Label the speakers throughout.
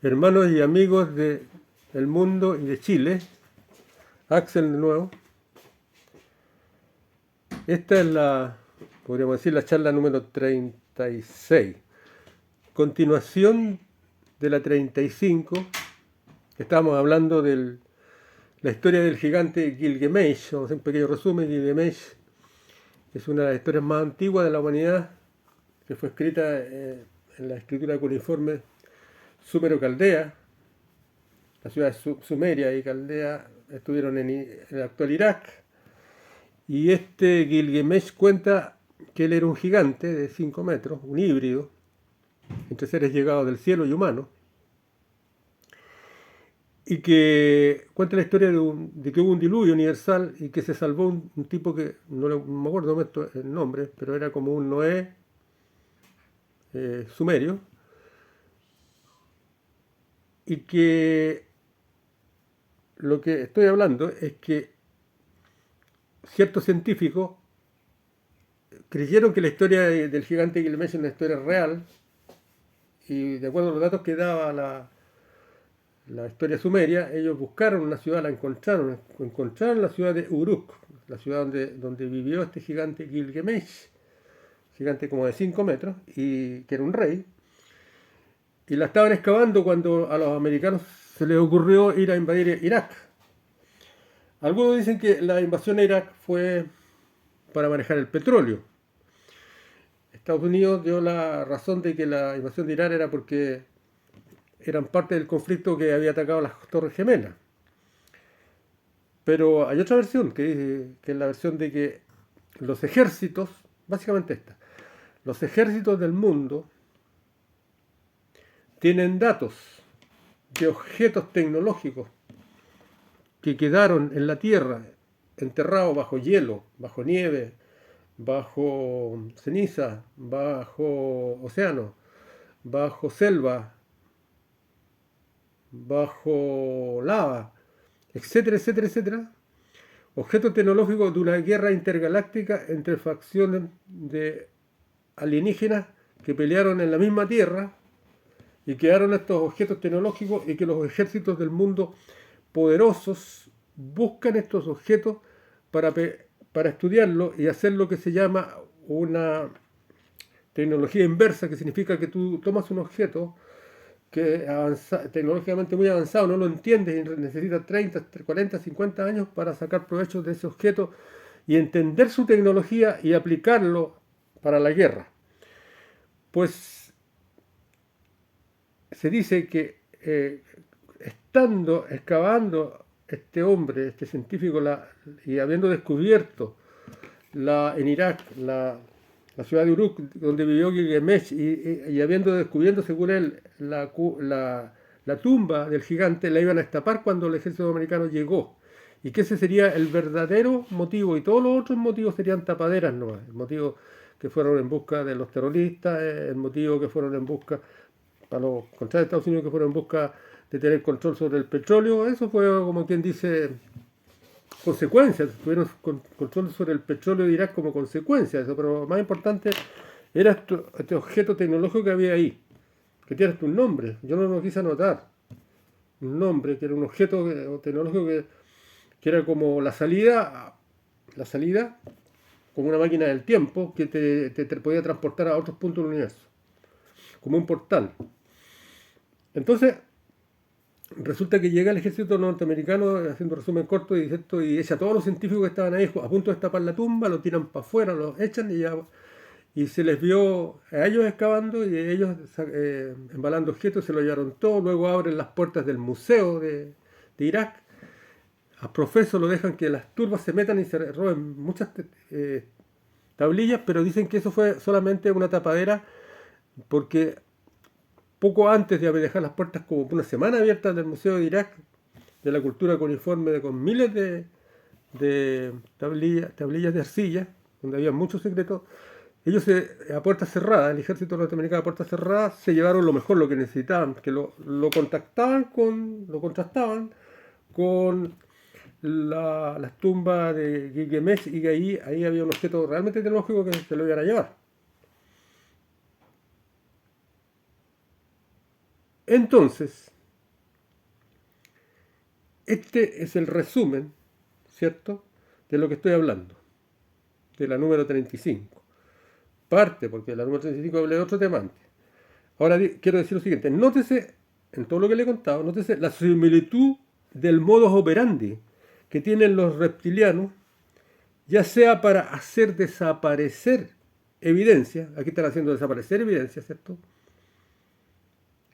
Speaker 1: hermanos y amigos del mundo y de Chile. Axel de nuevo. Esta es podríamos decir, la charla número 36. Continuación de la 35. Estábamos hablando de la historia del gigante Gilgamesh. Vamos a hacer un pequeño resumen. Gilgamesh es una de las historias más antiguas de la humanidad, que fue escrita en la escritura cuneiforme Súmero-Caldea. La ciudad de Sumeria y Caldea estuvieron en el actual Irak. Y este Gilgamesh cuenta que él era un gigante de 5 metros, un híbrido, entre seres llegados del cielo y humanos, y que cuenta la historia de que hubo un diluvio universal y que se salvó un tipo que, no me acuerdo el nombre, pero era como un Noé sumerio, y que lo que estoy hablando es que ciertos científicos creyeron que la historia del gigante Gilgamesh es una historia real, y de acuerdo a los datos que daba la historia sumeria, ellos buscaron una ciudad, la encontraron la ciudad de Uruk, la ciudad donde vivió este gigante Gilgamesh, gigante como de 5 metros, y que era un rey, y la estaban excavando cuando a los americanos se les ocurrió ir a invadir Irak. Algunos dicen que la invasión a Irak fue para manejar el petróleo. Estados Unidos dio la razón de que la invasión de Irak era porque eran parte del conflicto que había atacado las Torres Gemelas. Pero hay otra versión, que es la versión de que los ejércitos, básicamente esta, los ejércitos del mundo tienen datos de objetos tecnológicos que quedaron en la Tierra, enterrados bajo hielo, bajo nieve, bajo ceniza, bajo océano, bajo selva, bajo lava, etcétera, etcétera, etcétera. Objetos tecnológicos de una guerra intergaláctica entre facciones de alienígenas que pelearon en la misma Tierra y quedaron estos objetos tecnológicos, y que los ejércitos del mundo poderosos buscan estos objetos para estudiarlo y hacer lo que se llama una tecnología inversa, que significa que tú tomas un objeto que es tecnológicamente muy avanzado, no lo entiendes y necesitas 30, 40, 50 años para sacar provecho de ese objeto y entender su tecnología y aplicarlo para la guerra. Pues se dice que estando excavando este hombre, este científico, y habiendo descubierto en Irak la ciudad de Uruk, donde vivió Gilgamesh, y habiendo descubierto, según él, la tumba del gigante, la iban a destapar cuando el ejército americano llegó. Y que ese sería el verdadero motivo, y todos los otros motivos serían tapaderas nomás. El motivo que fueron en busca de los terroristas, el motivo que fueron en busca, para los contrarios de Estados Unidos, que fueron en busca de tener control sobre el petróleo. Eso fue, como quien dice, consecuencias. Tuvieron control sobre el petróleo de Irak como consecuencia de eso, pero más importante era este objeto tecnológico que había ahí, que tiene un nombre. Yo no lo quise anotar. Un nombre, que era un objeto tecnológico que era como la salida, como una máquina del tiempo que te podía transportar a otros puntos del universo, como un portal. Entonces, resulta que llega el ejército norteamericano, haciendo un resumen corto, y echa a todos los científicos que estaban ahí a punto de destapar la tumba, lo tiran para afuera, los echan, y se les vio a ellos excavando y ellos embalando objetos, se lo llevaron todo. Luego abren las puertas del museo de Irak. A profeso lo dejan que las turbas se metan y se roben muchas tablillas, pero dicen que eso fue solamente una tapadera, porque poco antes de dejar las puertas como una semana abiertas del Museo de Irak, de la cultura cuneiforme, con miles de tablillas de arcilla, donde había muchos secretos, ellos a puertas cerradas, el ejército norteamericano a puertas cerradas, se llevaron lo mejor, lo que necesitaban, que lo contrastaban con las tumbas de Gilgamesh, y que ahí había un objeto realmente tecnológico que se lo iban a llevar. Entonces, Este es el resumen, ¿cierto?, de lo que estoy hablando, de la número 35. Parte, porque la número 35 habla de otro tema antes. Ahora quiero decir lo siguiente, nótese, en todo lo que le he contado, nótese la similitud del modus operandi que tienen los reptilianos, ya sea para hacer desaparecer evidencia, aquí están haciendo desaparecer evidencia, ¿cierto?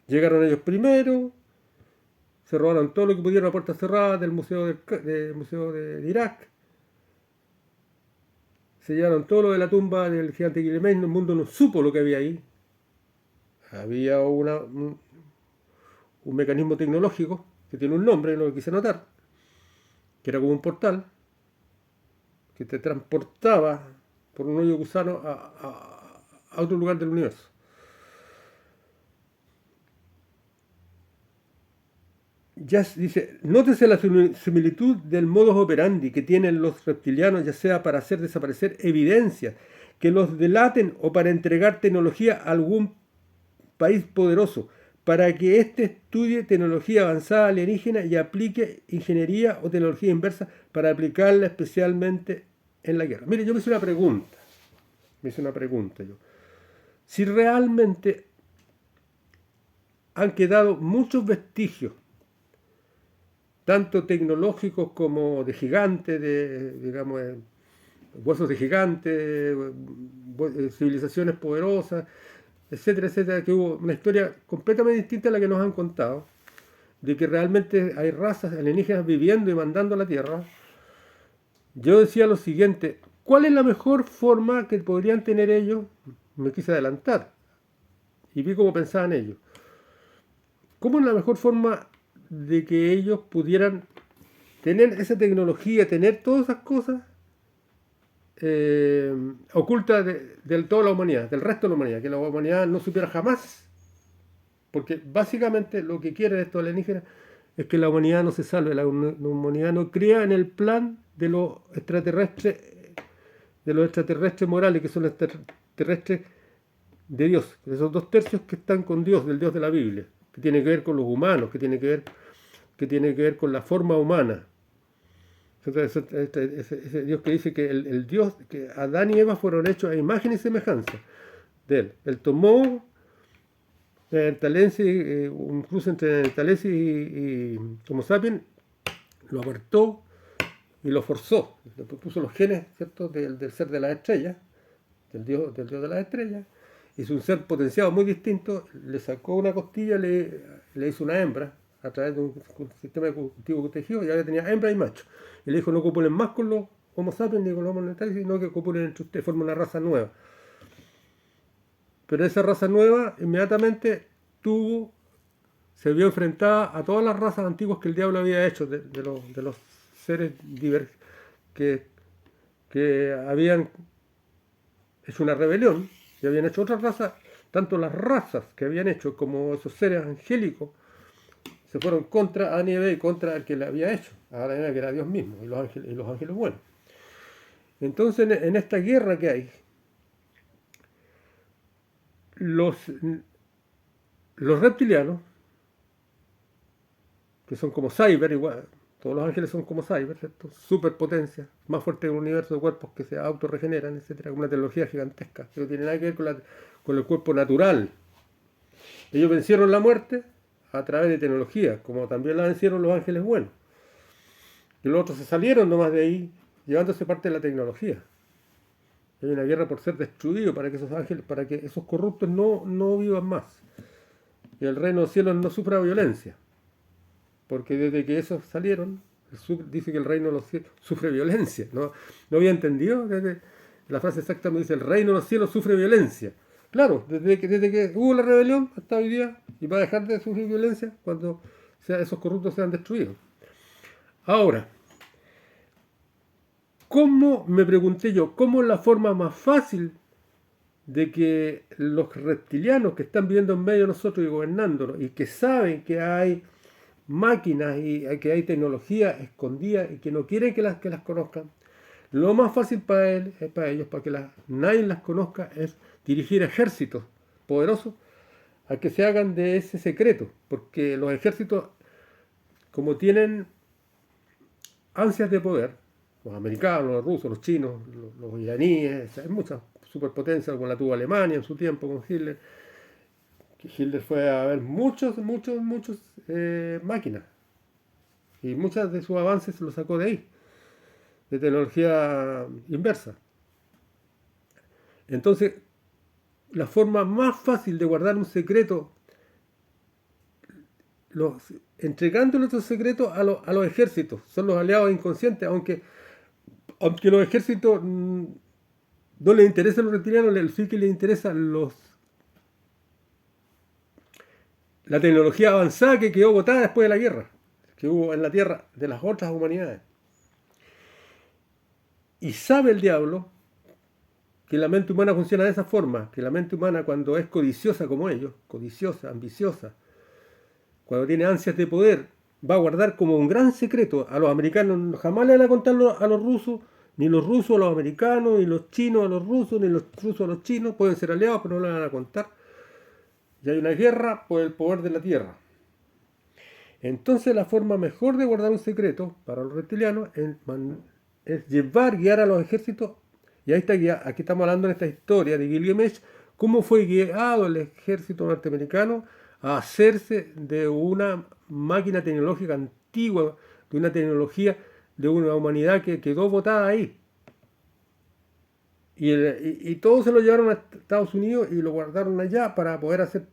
Speaker 1: Llegaron ellos primero, se robaron todo lo que pudieron a puertas cerradas del museo de Irak, se llevaron todo lo de la tumba del gigante Gilgamesh, el mundo no supo lo que había ahí. Había un mecanismo tecnológico que tiene un nombre, no lo quise anotar, que era como un portal que te transportaba por un hoyo gusano a otro lugar del universo. Ya dice, nótese la similitud del modus operandi que tienen los reptilianos, ya sea para hacer desaparecer evidencias que los delaten o para entregar tecnología a algún país poderoso, para que éste estudie tecnología avanzada alienígena y aplique ingeniería o tecnología inversa para aplicarla especialmente en la guerra. Mire, yo me hice una pregunta yo. Si realmente han quedado muchos vestigios, tanto tecnológicos como de gigantes, digamos, huesos de gigantes, civilizaciones poderosas, etcétera, etcétera, que hubo una historia completamente distinta a la que nos han contado, de que realmente hay razas alienígenas viviendo y mandando a la Tierra. Yo decía lo siguiente, ¿cuál es la mejor forma que podrían tener ellos? Me quise adelantar y vi cómo pensaban ellos. ¿Cómo es la mejor forma de que ellos pudieran tener esa tecnología, tener todas esas cosas ocultas de toda la humanidad, del resto de la humanidad, que la humanidad no supiera jamás? Porque básicamente lo que quieren estos alienígenas es que la humanidad no se salve, la humanidad no crea en el plan de los extraterrestres morales, que son los extraterrestres de Dios, de esos 2/3 que están con Dios, del Dios de la Biblia, que tiene que ver con los humanos, que tiene que ver con la forma humana. Ese Dios que dice que el Dios, que Adán y Eva fueron hechos a imagen y semejanza de él. Él tomó un cruce entre Neanderthalensis y Homo sapiens, lo apartó y lo forzó. Le puso los genes, ¿cierto?, del ser de las estrellas, del dios de las estrellas. Hizo un ser potenciado muy distinto, le sacó una costilla, le hizo una hembra a través de un sistema de cultivo tejido, y ahora tenía hembra y macho. Y le dijo, no copulen más con los Homo sapiens ni con los Homo neanderthalensis, sino que copulen entre ustedes, formen una raza nueva. Pero esa raza nueva inmediatamente se vio enfrentada a todas las razas antiguas que el diablo había hecho, de los seres que habían hecho una rebelión y habían hecho otras razas. Tanto las razas que habían hecho como esos seres angélicos se fueron contra Adán y Eva y contra el que le había hecho, Adán y Eva, que era Dios mismo, y los ángeles buenos. Entonces, en esta guerra que hay, los reptilianos, que son como cyber, igual, todos los ángeles son como cyber, ¿cierto?, superpotencias, más fuertes que un universo de cuerpos que se autorregeneran, etcétera, con una tecnología gigantesca, que no tiene nada que ver con el cuerpo natural. Ellos vencieron la muerte a través de tecnología, como también la vencieron los ángeles buenos. Y los otros se salieron nomás de ahí, llevándose parte de la tecnología. Hay una guerra por ser destruido para que esos ángeles, para que esos corruptos no vivan más. Y el reino de los cielos no sufra violencia. Porque desde que esos salieron, dice que el reino de los cielos sufre violencia. No había entendido. La frase exacta me dice, el reino de los cielos sufre violencia. Claro, desde que hubo la rebelión hasta hoy día, y va a dejar de sufrir violencia cuando esos corruptos sean destruidos. Ahora, me pregunté yo, ¿cómo es la forma más fácil de que los reptilianos que están viviendo en medio de nosotros y gobernándonos, y que saben que hay máquinas y que hay tecnología escondida y que no quieren que las conozcan, lo más fácil para ellos, para que nadie las conozca, es dirigir ejércitos poderosos a que se hagan de ese secreto? Porque los ejércitos, como tienen ansias de poder, los americanos, los rusos, los chinos, los iraníes, hay muchas superpotencias como la tuvo Alemania en su tiempo con Hitler, que Hitler fue a ver muchos máquinas y muchos de sus avances los sacó de ahí, de tecnología inversa. Entonces, la forma más fácil de guardar un secreto, entregando nuestros secretos a los ejércitos, son los aliados inconscientes, aunque los ejércitos no les interesa a los reptilianos, sí que les interesa la tecnología avanzada que quedó botada después de la guerra, que hubo en la Tierra de las otras humanidades. Y sabe el diablo que la mente humana funciona de esa forma, que la mente humana cuando es codiciosa como ellos, codiciosa, ambiciosa, cuando tiene ansias de poder, va a guardar como un gran secreto. A los americanos jamás le van a contarlo a los rusos, ni los rusos a los americanos, ni los chinos a los rusos, ni los rusos a los chinos. Pueden ser aliados, pero no le van a contar. Y hay una guerra por el poder de la Tierra. Entonces la forma mejor de guardar un secreto para los reptilianos es guiar a los ejércitos. Y ahí está, aquí estamos hablando en esta historia de Gilgamesh, cómo fue guiado el ejército norteamericano a hacerse de una máquina tecnológica antigua, de una tecnología de una humanidad que quedó botada ahí. Y todo se lo llevaron a Estados Unidos y lo guardaron allá para poder hacer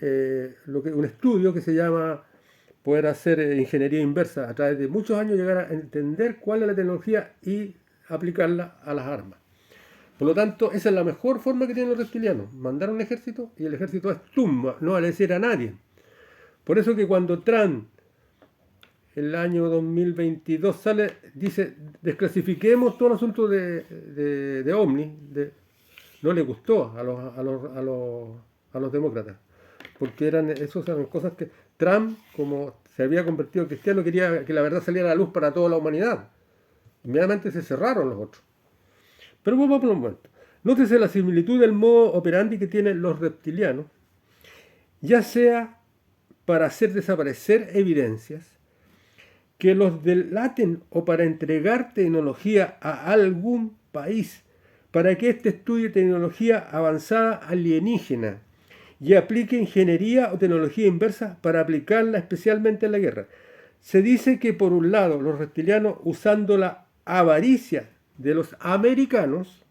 Speaker 1: un estudio que se llama poder hacer ingeniería inversa, a través de muchos años llegar a entender cuál es la tecnología y aplicarla a las armas. Por lo tanto, esa es la mejor forma que tienen los reptilianos, mandar un ejército y el ejército es tumba, no va a decir a nadie. Por eso que cuando Trump, el año 2022, sale, dice, desclasifiquemos todo el asunto de OVNI, no le gustó a los demócratas, porque esos eran cosas que Trump, como se había convertido en cristiano, quería que la verdad saliera a la luz para toda la humanidad. Inmediatamente se cerraron los otros. Pero vamos por un momento. Nótese la similitud del modo operandi que tienen los reptilianos, ya sea para hacer desaparecer evidencias, que los delaten o para entregar tecnología a algún país, para que éste estudie tecnología avanzada alienígena y aplique ingeniería o tecnología inversa para aplicarla especialmente en la guerra. Se dice que por un lado los reptilianos, usando la avaricia de los americanos,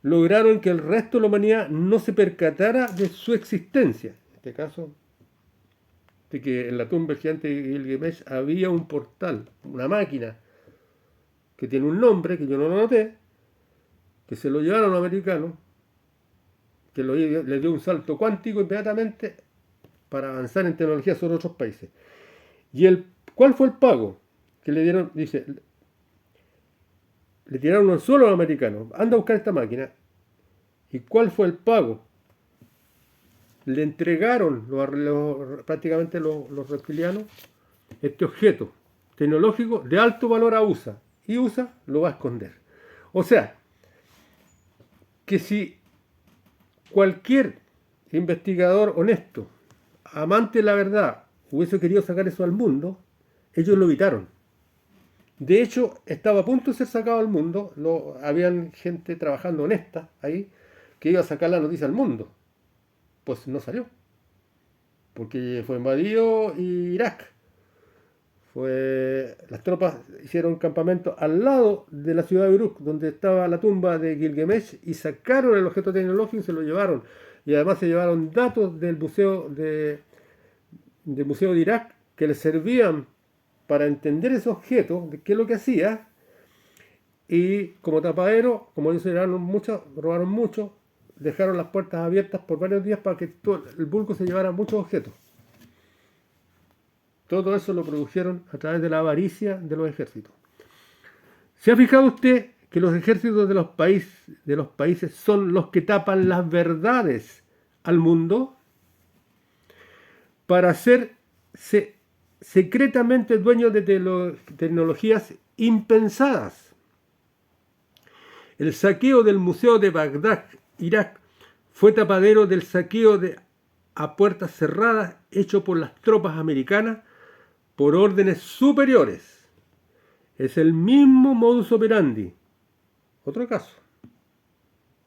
Speaker 1: lograron que el resto de la humanidad no se percatara de su existencia. En este caso, de que en la tumba gigante de Gilgamesh había un portal, una máquina, que tiene un nombre que yo no lo noté, que se lo llevaron los americanos, que le dio un salto cuántico inmediatamente para avanzar en tecnología sobre otros países. ¿Cuál fue el pago que le dieron? Dice, le tiraron un solo a los americanos, anda a buscar esta máquina. ¿Y cuál fue el pago? Le entregaron prácticamente los reptilianos este objeto tecnológico de alto valor a USA, y USA lo va a esconder. O sea, que si cualquier investigador honesto, amante de la verdad, hubiese querido sacar eso al mundo, ellos lo evitaron. De hecho, estaba a punto de ser sacado al mundo, habían gente trabajando honesta ahí, que iba a sacar la noticia al mundo. Pues no salió, porque fue invadido Irak. Las tropas hicieron campamento al lado de la ciudad de Uruk, donde estaba la tumba de Gilgamesh, y sacaron el objeto tecnológico y se lo llevaron. Y además se llevaron datos del museo del museo de Irak que les servían para entender ese objeto, de qué es lo que hacía. Y como tapadero, como ellos robaron mucho, dejaron las puertas abiertas por varios días para que todo el vulgo se llevara muchos objetos. Todo eso lo produjeron a través de la avaricia de los ejércitos. ¿Se ha fijado usted que los ejércitos de los países son los que tapan las verdades al mundo para hacerse secretamente dueños de tecnologías impensadas? El saqueo del Museo de Bagdad, Irak, fue tapadero del saqueo a puertas cerradas hecho por las tropas americanas por órdenes superiores. Es el mismo modus operandi, otro caso,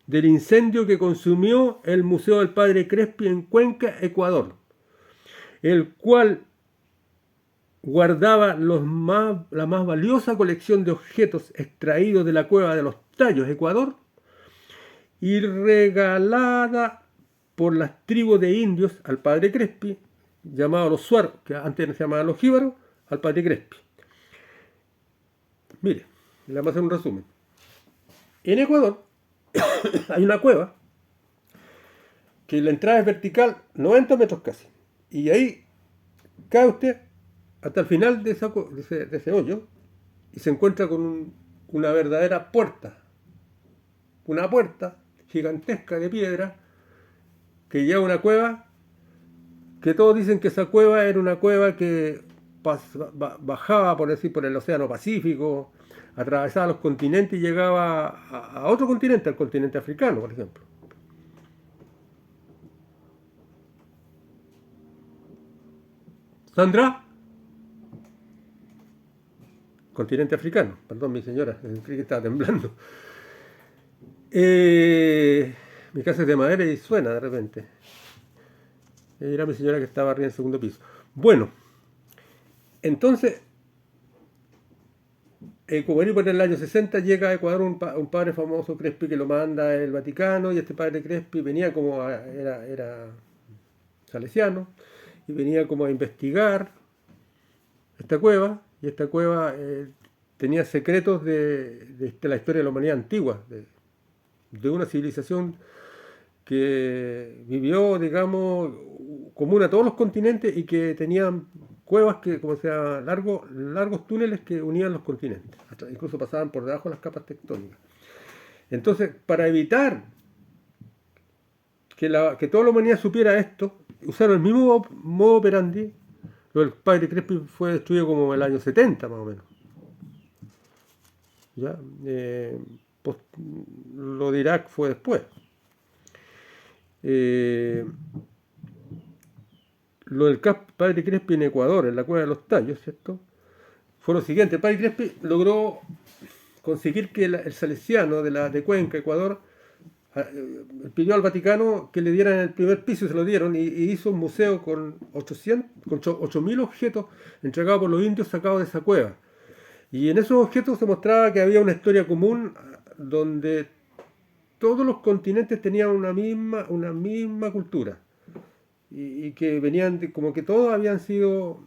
Speaker 1: del incendio que consumió el Museo del Padre Crespi en Cuenca, Ecuador, el cual guardaba la más valiosa colección de objetos extraídos de la cueva de los Tallos, Ecuador, y regalada por las tribus de indios al Padre Crespi, llamados los Suar, que antes se llamaban los Jíbaros, al Padre Crespi. Mire, le vamos a hacer un resumen. En Ecuador hay una cueva que la entrada es vertical 90 metros casi. Y ahí cae usted hasta el final de ese hoyo y se encuentra con una verdadera puerta. Una puerta gigantesca de piedra que lleva a una cueva que todos dicen que esa cueva era una cueva que bajaba, por decir, por el Océano Pacífico, atravesaba los continentes y llegaba a otro continente, al continente africano, por ejemplo. Sandra, continente africano, perdón mi señora, creí que estaba temblando. Mi casa es de madera y suena de repente. Era mi señora que estaba arriba en el segundo piso. Bueno, entonces, como por el año 60 llega a Ecuador un padre famoso, Crespi, que lo manda el Vaticano, y este padre Crespi venía era salesiano, y venía como a investigar esta cueva, y esta cueva tenía secretos de la historia de la humanidad antigua, de una civilización que vivió, digamos, común a todos los continentes y que tenían cuevas que, como sea, largos túneles que unían los continentes, incluso pasaban por debajo de las capas tectónicas. Entonces, para evitar que toda la humanidad supiera esto, usaron el mismo modo operandi. El padre Crespi fue destruido como en el año 70, más o menos. ¿Ya? Pues, lo de Irak fue después. Lo del padre Crespi en Ecuador, en la cueva de los Tallos, ¿cierto? Fue lo siguiente: el padre Crespi logró conseguir que el salesiano de Cuenca, Ecuador, pidió al Vaticano que le dieran el primer piso y se lo dieron, y hizo un museo con 8.000 objetos entregados por los indios sacados de esa cueva. Y en esos objetos se mostraba que había una historia común donde todos los continentes tenían una misma cultura y que venían como que todos habían sido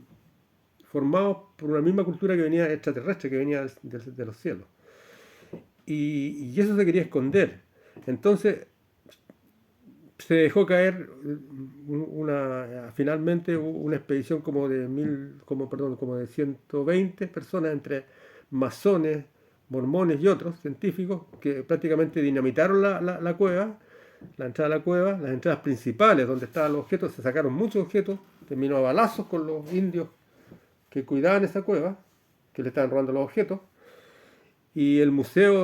Speaker 1: formados por una misma cultura que venía extraterrestre, que venía de los cielos. Y eso se quería esconder. Entonces se dejó caer finalmente una expedición como de 120 personas entre masones, mormones y otros científicos que prácticamente dinamitaron la cueva, la entrada a la cueva, las entradas principales donde estaban los objetos. Se sacaron muchos objetos, terminó a balazos con los indios que cuidaban esa cueva, que le estaban robando los objetos. Y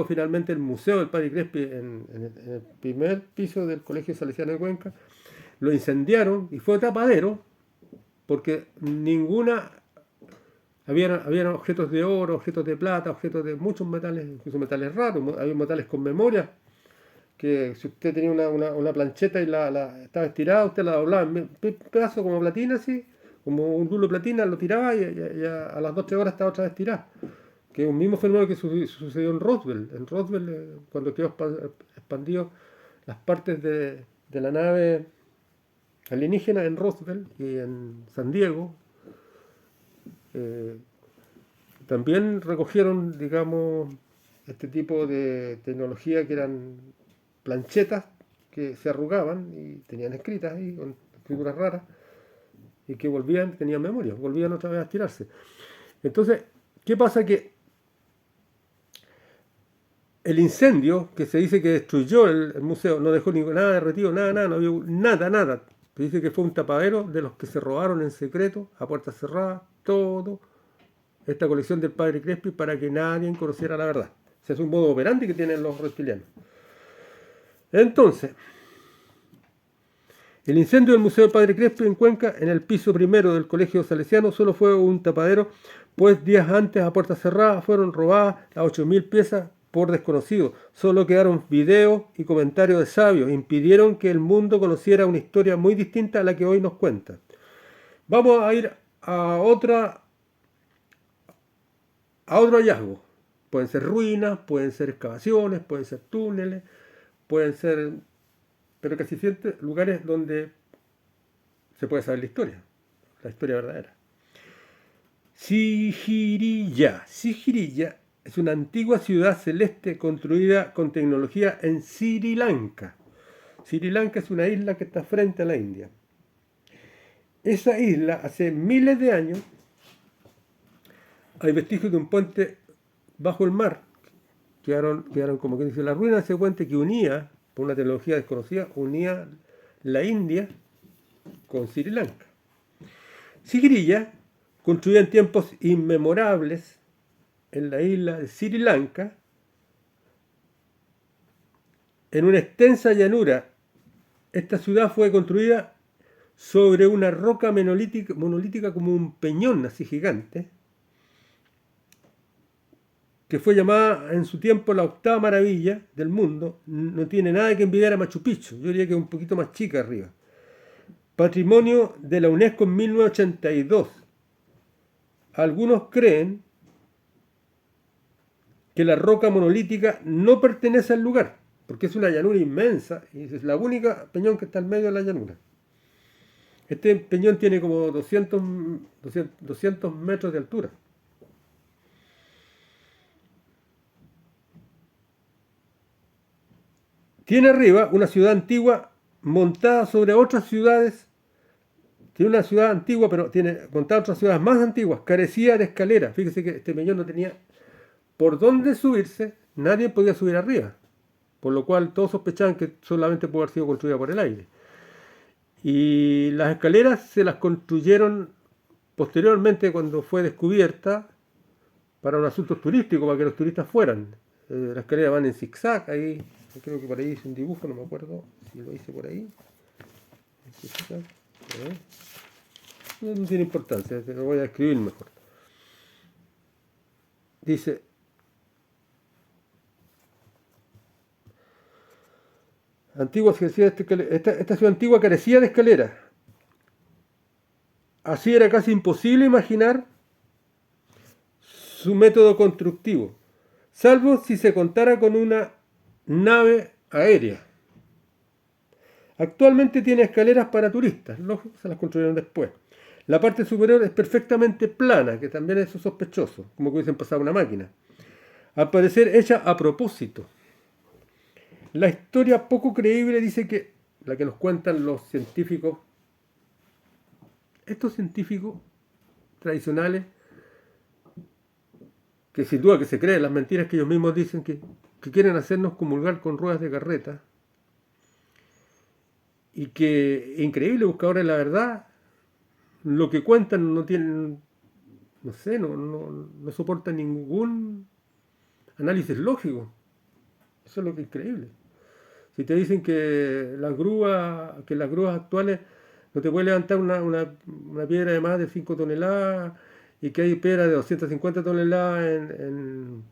Speaker 1: finalmente el museo del Padre Crespi en el primer piso del Colegio Salesiano de Cuenca, lo incendiaron y fue tapadero porque habían objetos de oro, objetos de plata, objetos de muchos metales, incluso metales raros. Había metales con memoria, que si usted tenía una plancheta y estaba estirada, usted la doblaba en pedazo como platina, así, como un rulo de platina, lo tiraba y a las 2 o 3 horas estaba otra vez tirada. Que es un mismo fenómeno que sucedió en Roswell. En Roswell, cuando quedó expandido las partes de la nave alienígena en Roswell y en San Diego, también recogieron, digamos, este tipo de tecnología que eran planchetas que se arrugaban y tenían escritas ahí, con escrituras raras, y que tenían memoria, volvían otra vez a estirarse. Entonces, ¿qué pasa? Que el incendio, que se dice que destruyó el museo, no dejó nada derretido, nada, no había nada. Se dice que fue un tapadero de los que se robaron en secreto, a puertas cerradas, todo esta colección del Padre Crespi para que nadie conociera la verdad. Ese es un modo operandi que tienen los reptilianos. Entonces, El incendio del Museo del Padre Crespi en Cuenca, en el piso primero del Colegio Salesiano, solo fue un tapadero, pues días antes, a puerta cerrada, fueron robadas las 8.000 piezas por desconocidos. Solo quedaron videos y comentarios de sabios. Impidieron que el mundo conociera una historia muy distinta a la que hoy nos cuenta. Vamos a ir a otro hallazgo. Pueden ser ruinas, pueden ser excavaciones, pueden ser túneles, pueden ser, pero casi siempre lugares donde se puede saber la historia verdadera. Sigiriya. Sigiriya es una antigua ciudad celeste construida con tecnología en Sri Lanka. Sri Lanka es una isla que está frente a la India. Esa isla, hace miles de años, hay vestigios de un puente bajo el mar. Quedaron como que dice, la ruina de ese puente que unía, por una tecnología desconocida, unía la India con Sri Lanka. Sigiriya, construida en tiempos inmemorables en la isla de Sri Lanka, en una extensa llanura. Esta ciudad fue construida sobre una roca monolítica como un peñón así gigante, que fue llamada en su tiempo la octava maravilla del mundo. No tiene nada que envidiar a Machu Picchu, yo diría que es un poquito más chica arriba. Patrimonio de la UNESCO en 1982. Algunos creen que la roca monolítica no pertenece al lugar, porque es una llanura inmensa y es la única peñón que está en medio de la llanura. Este peñón tiene como 200 metros de altura. Tiene arriba una ciudad antigua montada sobre otras ciudades. Tiene una ciudad antigua, pero tiene montada otras ciudades más antiguas. Carecía de escaleras. Fíjese que este peñón no tenía por dónde subirse. Nadie podía subir arriba. Por lo cual todos sospechaban que solamente pudo haber sido construida por el aire. Y las escaleras se las construyeron posteriormente cuando fue descubierta para un asunto turístico, para que los turistas fueran. Las escaleras van en zigzag, ahí creo que por ahí hice un dibujo, no me acuerdo si lo hice por ahí. No tiene importancia, lo voy a escribir mejor. Dice: esta ciudad antigua carecía de escaleras. Así era casi imposible imaginar su método constructivo, salvo si se contara con una nave aérea. Actualmente tiene escaleras para turistas, lógico, se las construyeron después. La parte superior es perfectamente plana, que también es sospechoso, como que hubiesen pasado una máquina. Al parecer hecha a propósito. La historia poco creíble dice que, la que nos cuentan los científicos, estos científicos tradicionales, que sin duda que se creen las mentiras que ellos mismos dicen, que quieren hacernos comulgar con ruedas de carreta, y que, increíble, buscadores de la verdad, lo que cuentan no tienen, no soportan ningún análisis lógico. Eso es lo que es increíble. Si te dicen que las grúas actuales no te pueden levantar una piedra de más de 5 toneladas, y que hay piedras de 250 toneladas en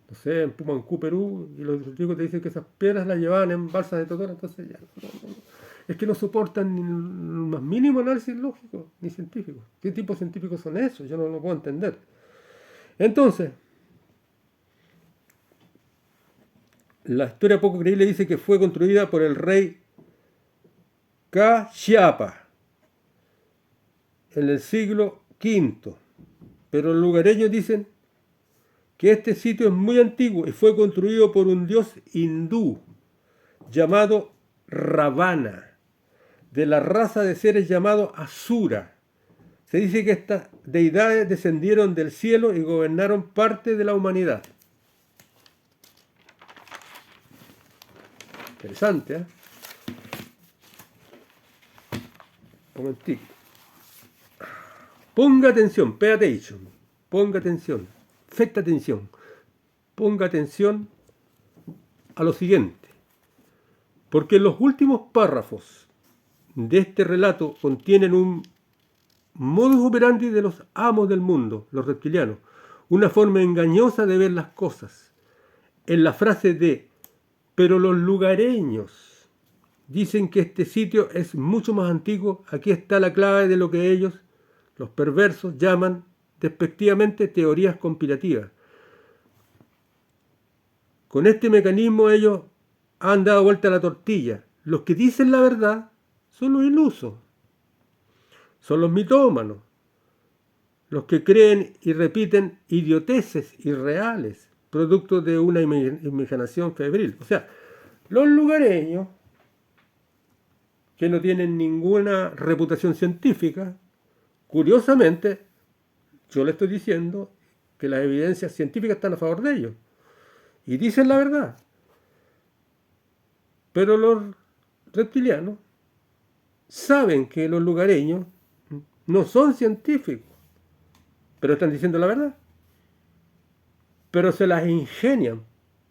Speaker 1: Pumancú, Perú, y los científicos te dicen que esas piedras las llevaban en balsas de Totora, entonces ya es que no soportan ni el más mínimo análisis lógico ni científico. ¿Qué tipo de científicos son esos? Yo no lo puedo entender. Entonces, la historia poco creíble dice que fue construida por el rey Kashyapa en el siglo V, pero los lugareños dicen que este sitio es muy antiguo y fue construido por un dios hindú llamado Ravana, de la raza de seres llamados Asura. Se dice que estas deidades descendieron del cielo y gobernaron parte de la humanidad. Interesante, ¿eh? Un momentico. Ponga atención, pay attention. Ponga atención, presta atención. Ponga atención a lo siguiente. Porque en los últimos párrafos de este relato contienen un modus operandi de los amos del mundo, los reptilianos, una forma engañosa de ver las cosas. En la frase de "pero los lugareños dicen que este sitio es mucho más antiguo", aquí está la clave de lo que ellos, los perversos, llaman despectivamente teorías conspirativas. Con este mecanismo ellos han dado vuelta a la tortilla. Los que dicen la verdad son los ilusos, son los mitómanos, los que creen y repiten idioteces irreales, producto de una imaginación febril. O sea, los lugareños, que no tienen ninguna reputación científica, curiosamente, yo le estoy diciendo que las evidencias científicas están a favor de ellos y dicen la verdad. Pero los reptilianos saben que los lugareños no son científicos, pero están diciendo la verdad. Pero se las ingenian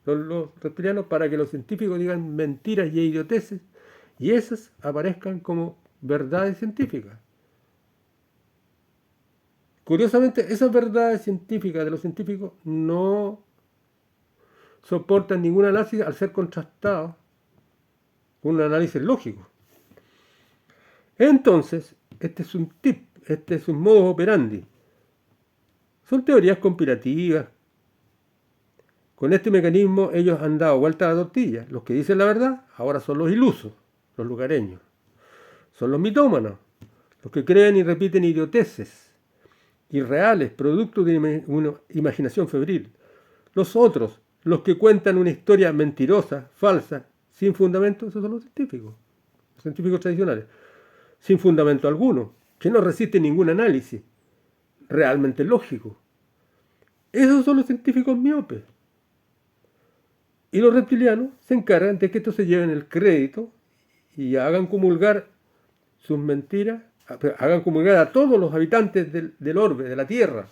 Speaker 1: los reptilianos para que los científicos digan mentiras y idioteces y esas aparezcan como verdades científicas. Curiosamente, esas verdades científicas de los científicos no soportan ningún análisis al ser contrastados con un análisis lógico. Entonces, este es un tip, este es un modus operandi. Son teorías conspirativas. Con este mecanismo ellos han dado vuelta a la tortilla. Los que dicen la verdad ahora son los ilusos, los lugareños. Son los mitómanos, los que creen y repiten idioteces irreales, producto de una imaginación febril. Los otros, los que cuentan una historia mentirosa, falsa, sin fundamento, esos son los científicos tradicionales, sin fundamento alguno, que no resisten ningún análisis realmente lógico. Esos son los científicos miopes. Y los reptilianos se encargan de que estos se lleven el crédito y hagan comulgar sus mentiras, hagan comulgar a todos los habitantes del orbe, de la Tierra.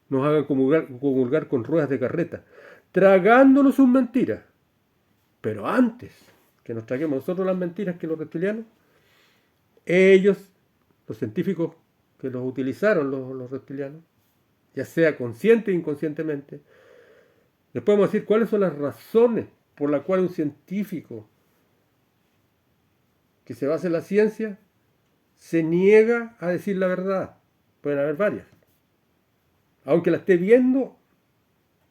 Speaker 1: Nos hagan comulgar con ruedas de carreta, tragándonos sus mentiras. Pero antes que nos traguemos nosotros las mentiras que los reptilianos, ellos, los científicos que los utilizaron los reptilianos, ya sea consciente o inconscientemente, les podemos decir cuáles son las razones por las cuales un científico que se basa en la ciencia se niega a decir la verdad. Pueden haber varias. Aunque la esté viendo,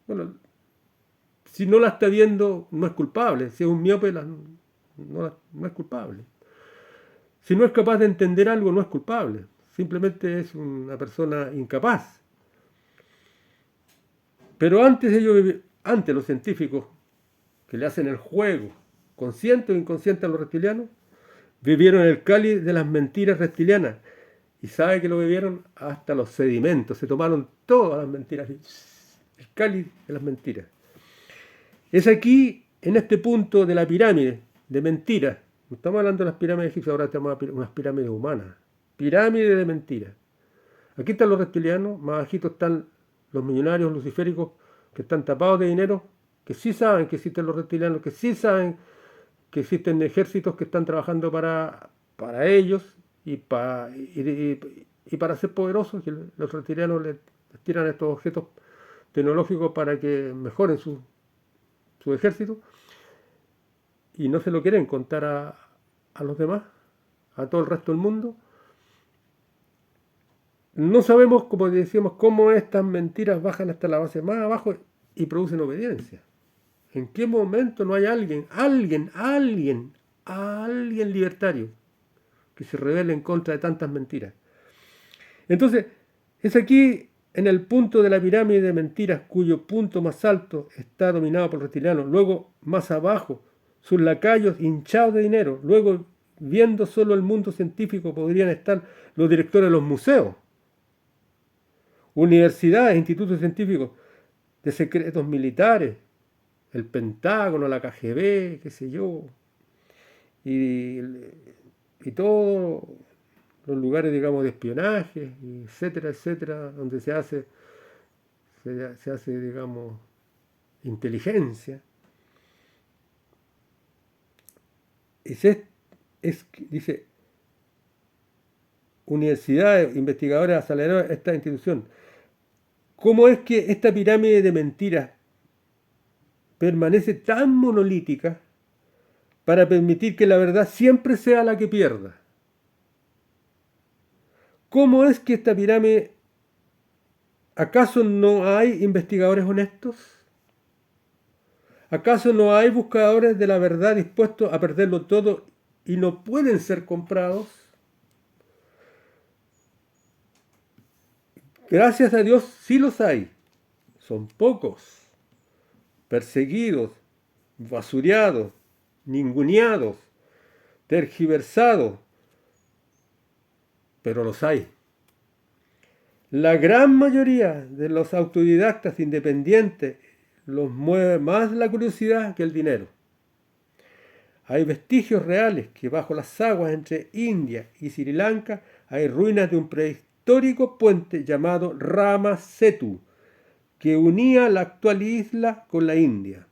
Speaker 1: bueno, si no la está viendo no es culpable. Si es un miope no es culpable. Si no es capaz de entender algo no es culpable. Simplemente es una persona incapaz. Pero antes los científicos que le hacen el juego, consciente o inconsciente a los reptilianos, vivieron el cáliz de las mentiras reptilianas. Y sabe que lo bebieron hasta los sedimentos. Se tomaron todas las mentiras. El cáliz de las mentiras. Es aquí, en este punto de la pirámide de mentiras. No estamos hablando de las pirámides egipcias, ahora estamos hablando de unas pirámides humanas. Pirámide de mentiras. Aquí están los reptilianos, más bajito están los millonarios luciféricos que están tapados de dinero, que sí saben que existen los reptilianos, que sí saben que existen ejércitos que están trabajando para ellos y para ser poderosos, que los reptilianos les tiran estos objetos tecnológicos para que mejoren su ejército y no se lo quieren contar a los demás, a todo el resto del mundo. No sabemos, como decíamos, cómo estas mentiras bajan hasta la base más abajo y producen obediencia. ¿En qué momento no hay alguien libertario que se rebele en contra de tantas mentiras? Entonces, es aquí en el punto de la pirámide de mentiras cuyo punto más alto está dominado por reptilianos, luego más abajo sus lacayos hinchados de dinero, luego viendo solo el mundo científico podrían estar los directores de los museos, universidades, institutos científicos, de secretos militares, el Pentágono, la KGB, qué sé yo, y todos los lugares, digamos, de espionaje, etcétera, etcétera, donde se hace, digamos, inteligencia. Es dice, universidades, investigadores asalariados, esta institución. ¿Cómo es que esta pirámide de mentiras permanece tan monolítica para permitir que la verdad siempre sea la que pierda? ¿Cómo es que esta pirámide, acaso no hay investigadores honestos? ¿Acaso no hay buscadores de la verdad dispuestos a perderlo todo y no pueden ser comprados? Gracias a Dios sí los hay. Son pocos, perseguidos, basureados, ninguneados, tergiversados, pero los hay. La gran mayoría de los autodidactas independientes los mueve más la curiosidad que el dinero. Hay vestigios reales que bajo las aguas entre India y Sri Lanka hay ruinas de un prehistórico puente llamado Rama Setu, que unía la actual isla con la India.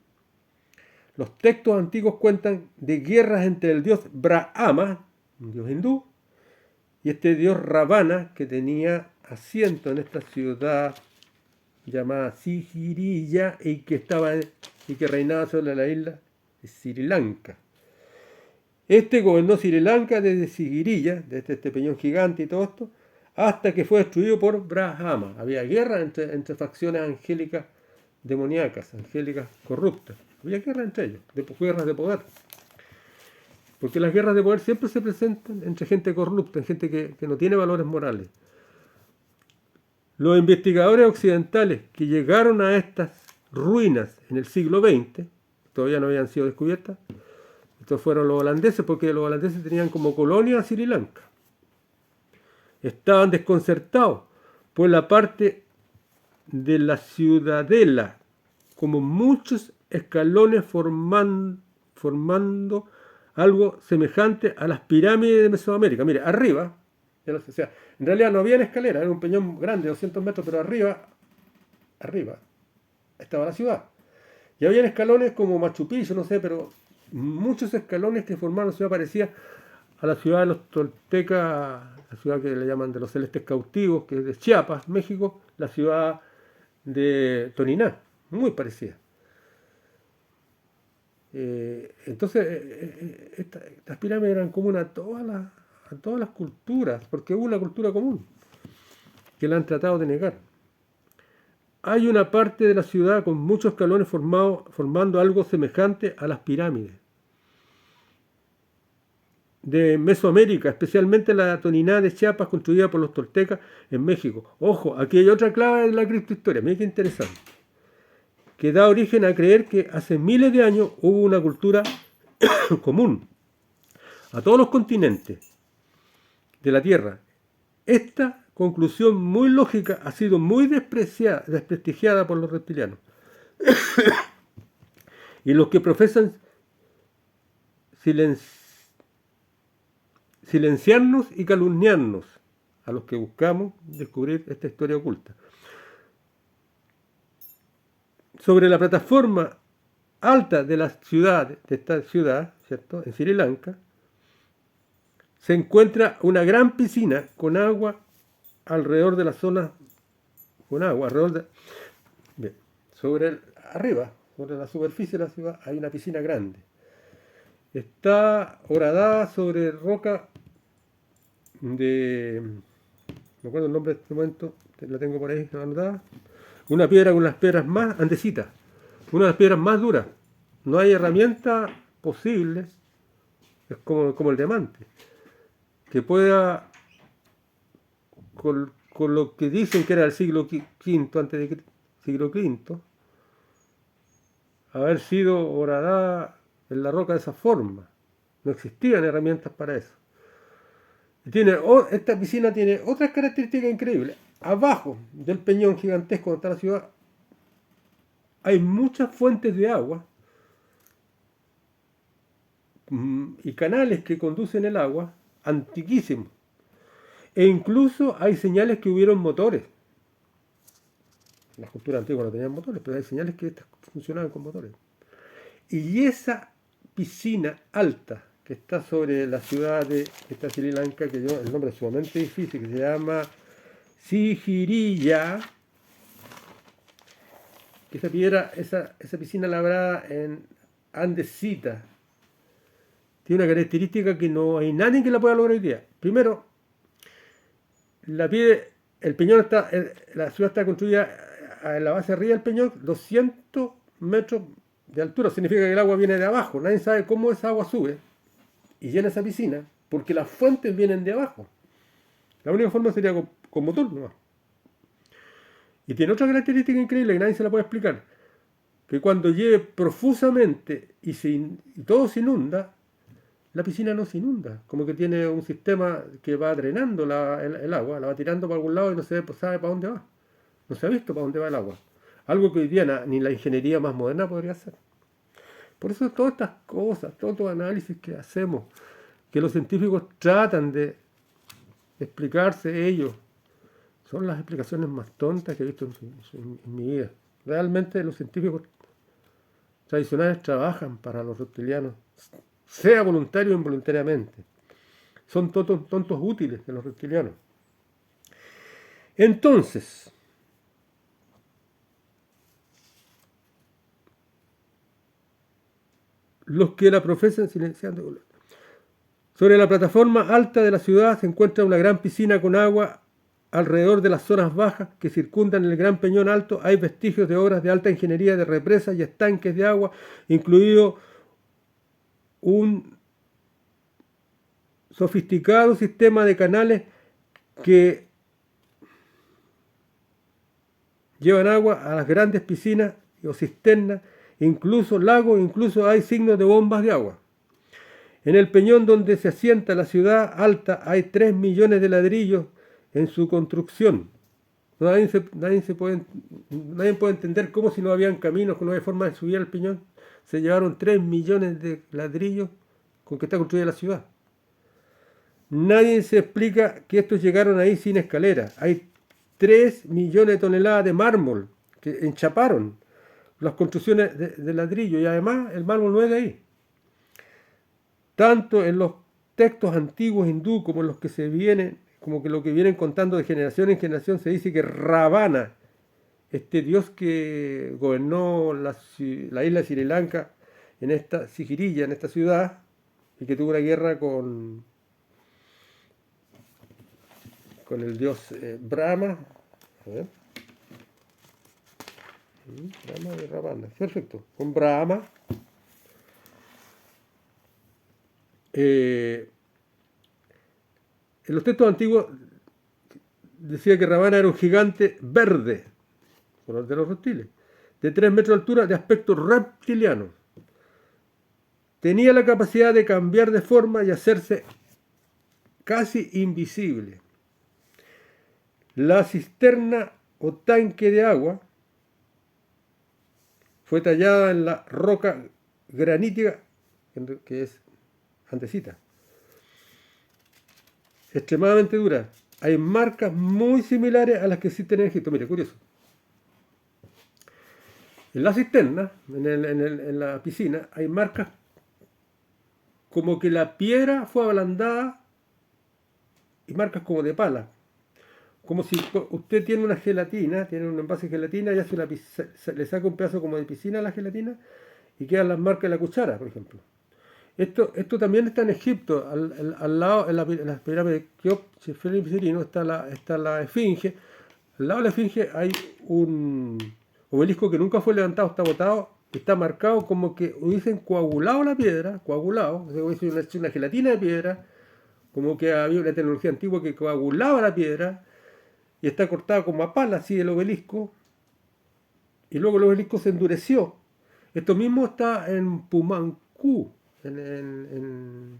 Speaker 1: Los textos antiguos cuentan de guerras entre el dios Brahma, un dios hindú, y este dios Ravana, que tenía asiento en esta ciudad llamada Sigiriya y que reinaba sobre la isla de Sri Lanka. Este gobernó Sri Lanka desde Sigiriya, desde este peñón gigante y todo esto, hasta que fue destruido por Brahma. Había guerra entre facciones angélicas demoníacas, angélicas corruptas. Había guerra entre ellos, guerras de poder. Porque las guerras de poder siempre se presentan entre gente corrupta, gente que no tiene valores morales. Los investigadores occidentales que llegaron a estas ruinas en el siglo XX, todavía no habían sido descubiertas, estos fueron los holandeses, porque los holandeses tenían como colonia a Sri Lanka. Estaban desconcertados por la parte de la ciudadela, como muchos escalones formando algo semejante a las pirámides de Mesoamérica. Mire, arriba, o sea, en realidad no había escalera, era un peñón grande, 200 metros, pero arriba estaba la ciudad. Y había escalones como Machu Picchu, no sé, pero muchos escalones que formaron una ciudad parecida a la ciudad de los toltecas, la ciudad que le llaman de los celestes cautivos, que es de Chiapas, México, la ciudad de Toniná, muy parecida. Entonces, estas pirámides eran comunes a todas las culturas, porque hubo una cultura común que la han tratado de negar. Hay una parte de la ciudad con muchos escalones formando algo semejante a las pirámides de Mesoamérica, especialmente la Toniná de Chiapas, construida por los toltecas en México. Ojo, aquí hay otra clave de la criptohistoria, mira qué interesante, que da origen a creer que hace miles de años hubo una cultura común a todos los continentes de la Tierra. Esta conclusión muy lógica ha sido muy desprestigiada por los reptilianos. Y los que profesan silenciarnos y calumniarnos, a los que buscamos descubrir esta historia oculta. Sobre la plataforma alta de esta ciudad, ¿cierto?, en Sri Lanka, se encuentra una gran piscina con agua alrededor de la zona, bien, sobre la superficie de la ciudad hay una piscina grande. Está horadada sobre roca no me acuerdo el nombre de este momento, la tengo por ahí anotada. Una piedra con las piedras más andesitas, una de las piedras más duras. No hay herramienta posible, es como el diamante, que pueda, con lo que dicen que era el siglo V antes de siglo V, haber sido horadada en la roca de esa forma. No existían herramientas para eso. Esta piscina tiene otras características increíbles. Abajo del peñón gigantesco donde está la ciudad hay muchas fuentes de agua y canales que conducen el agua antiquísimos. E incluso hay señales que hubieron motores. Las culturas antiguas no tenían motores, pero hay señales que estas funcionaban con motores. Y esa piscina alta, que está sobre la ciudad de esta Sri Lanka, que el nombre es sumamente difícil, que se llama Sigiriya. Esa piedra, esa piscina labrada en andesita, tiene una característica que no hay nadie que la pueda lograr hoy día. Primero, la piedra, el peñón está, la ciudad está construida en la base arriba del peñón, 200 metros de altura. Significa que el agua viene de abajo. Nadie sabe cómo esa agua sube y llena esa piscina, porque las fuentes vienen de abajo. La única forma sería con motor, ¿no? Y tiene otra característica increíble que nadie se la puede explicar, que cuando llueve profusamente y todo se inunda, la piscina no se inunda, como que tiene un sistema que va drenando el agua, la va tirando para algún lado y no se sabe para dónde va. No se ha visto para dónde va el agua. Algo que hoy día ni la ingeniería más moderna podría hacer. Por eso todas estas cosas, todos los análisis que hacemos, que los científicos tratan de explicarse ellos, son las explicaciones más tontas que he visto en mi vida. Realmente los científicos tradicionales trabajan para los reptilianos, sea voluntario o involuntariamente. Son tontos útiles de los reptilianos. Entonces, los que la profesan silenciando. Sobre la plataforma alta de la ciudad se encuentra una gran piscina con agua. Alrededor de las zonas bajas que circundan el Gran Peñón Alto hay vestigios de obras de alta ingeniería de represas y estanques de agua, incluido un sofisticado sistema de canales que llevan agua a las grandes piscinas o cisternas, incluso lagos, incluso hay signos de bombas de agua. En el peñón donde se asienta la ciudad alta hay 3 millones de ladrillos en su construcción. Nadie puede entender cómo, si no habían caminos, que no había forma de subir al peñón, se llevaron 3 millones de ladrillos con que está construida la ciudad. Nadie se explica que estos llegaron ahí sin escalera. Hay 3 millones de toneladas de mármol que enchaparon las construcciones de ladrillo, y además el mármol no es de ahí. Tanto en los textos antiguos hindú como en los que lo que vienen contando de generación en generación, se dice que Ravana, este dios que gobernó la isla de Sri Lanka, en esta Sigiriya, en esta ciudad, y que tuvo una guerra con el dios Brahma. A ver. Brahma de Ravana, perfecto, con Brahma. En los textos antiguos decía que Ravana era un gigante verde, color de los reptiles, de 3 metros de altura, de aspecto reptiliano. Tenía la capacidad de cambiar de forma y hacerse casi invisible. La cisterna o tanque de agua fue tallada en la roca granítica, que es andesita, extremadamente dura. Hay marcas muy similares a las que existen en Egipto. Mire, curioso. En la cisterna, en la piscina, hay marcas como que la piedra fue ablandada y marcas como de pala. Como si usted tiene una gelatina, tiene un envase de gelatina y le saca un pedazo como de piscina a la gelatina y quedan las marcas de la cuchara, por ejemplo. Esto también está en Egipto, al lado, en la pirámide de Keops, está la esfinge. Al lado de la esfinge hay un obelisco que nunca fue levantado, está botado, está marcado como que hubiesen coagulado la piedra, hubiesen una gelatina de piedra, como que había una tecnología antigua que coagulaba la piedra, y está cortado como a pala así el obelisco, y luego el obelisco se endureció. Esto mismo está en Pumancú, en